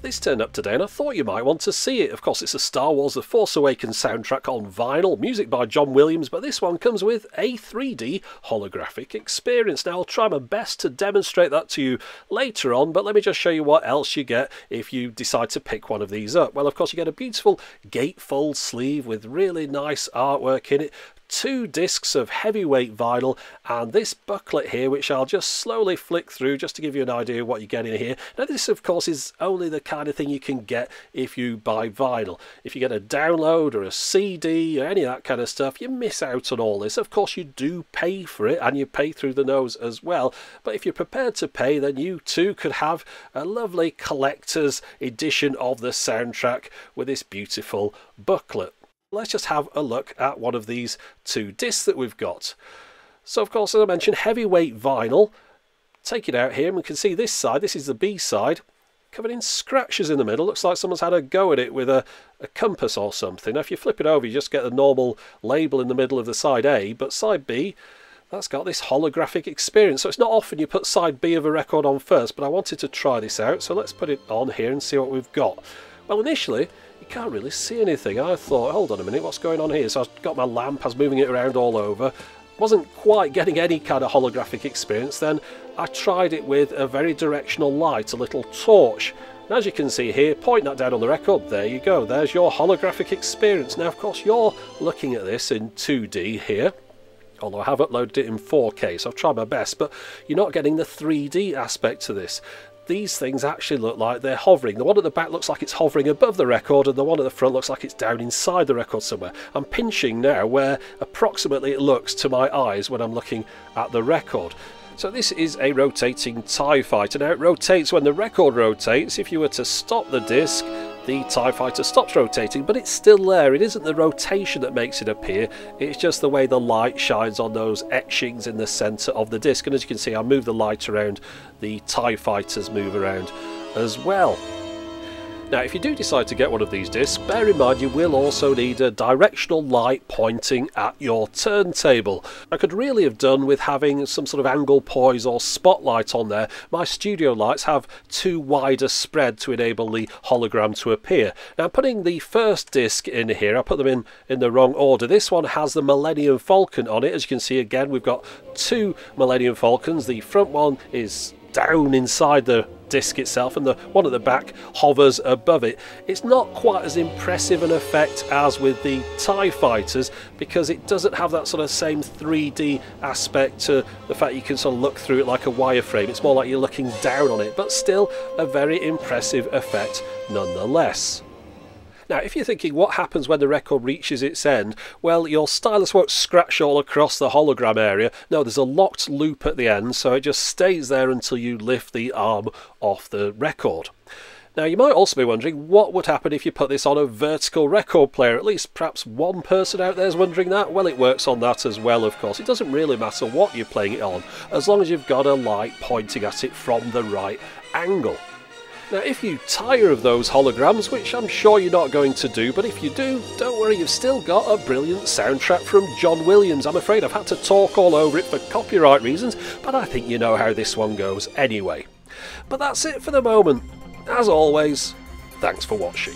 This turned up today and I thought you might want to see it. Of course, it's a Star Wars The Force Awakens soundtrack on vinyl, music by John Williams, but this one comes with a 3D holographic experience. Now, I'll try my best to demonstrate that to you later on, but let me just show you what else you get if you decide to pick one of these up. Well, of course, you get a beautiful gatefold sleeve with really nice artwork in it, 2 discs of heavyweight vinyl, and this booklet here, which I'll just slowly flick through just to give you an idea of what you get in here. Now, this of course is only the kind of thing you can get if you buy vinyl. If you get a download or a CD or any of that kind of stuff, you miss out on all this. Of course, you do pay for it, and you pay through the nose as well, but if you're prepared to pay, then you too could have a lovely collector's edition of the soundtrack with this beautiful booklet. Let's just have a look at one of these 2 discs that we've got. So of course, as I mentioned, heavyweight vinyl. Take it out here and we can see this side, this is the B side, covered in scratches in the middle. Looks like someone's had a go at it with a compass or something. Now if you flip it over, you just get a normal label in the middle of the side A, but side B, that's got this holographic experience. So it's not often you put side B of a record on first, but I wanted to try this out, so let's put it on here and see what we've got. Well, initially, you can't really see anything. I thought, hold on a minute, what's going on here? So I've got my lamp, I was moving it around all over. Wasn't quite getting any kind of holographic experience. Then I tried it with a very directional light, a little torch. And as you can see here, point that down on the record, there you go. There's your holographic experience. Now, of course, you're looking at this in 2D here, although I have uploaded it in 4K, so I've tried my best, but you're not getting the 3D aspect to this. These things actually look like they're hovering. The one at the back looks like it's hovering above the record, and the one at the front looks like it's down inside the record somewhere. I'm pinching now where approximately it looks to my eyes when I'm looking at the record. So this is a rotating TIE fighter. Now it rotates when the record rotates. If you were to stop the disc, the TIE fighter stops rotating, but it's still there. It isn't the rotation that makes it appear, it's just the way the light shines on those etchings in the centre of the disc. And as you can see, I move the light around, the TIE fighters move around as well. Now, if you do decide to get one of these discs, bear in mind you will also need a directional light pointing at your turntable. I could really have done with having some sort of angle poise or spotlight on there. My studio lights have too wide a spread to enable the hologram to appear. Now, putting the first disc in here, I put them in the wrong order. This one has the Millennium Falcon on it. As you can see, again, we've got 2 Millennium Falcons. The front one is down inside the disc itself, and the one at the back hovers above it. It's not quite as impressive an effect as with the TIE fighters, because it doesn't have that sort of same 3D aspect to the fact you can sort of look through it like a wireframe. It's more like you're looking down on it, but still a very impressive effect nonetheless. Now, if you're thinking what happens when the record reaches its end, well, your stylus won't scratch all across the hologram area. No, there's a locked loop at the end, so it just stays there until you lift the arm off the record. Now, you might also be wondering what would happen if you put this on a vertical record player. At least perhaps one person out there is wondering that. Well, it works on that as well, of course. It doesn't really matter what you're playing it on, as long as you've got a light pointing at it from the right angle. Now, if you tire of those holograms, which I'm sure you're not going to do, but if you do, don't worry, you've still got a brilliant soundtrack from John Williams. I'm afraid I've had to talk all over it for copyright reasons, but I think you know how this one goes anyway. But that's it for the moment. As always, thanks for watching.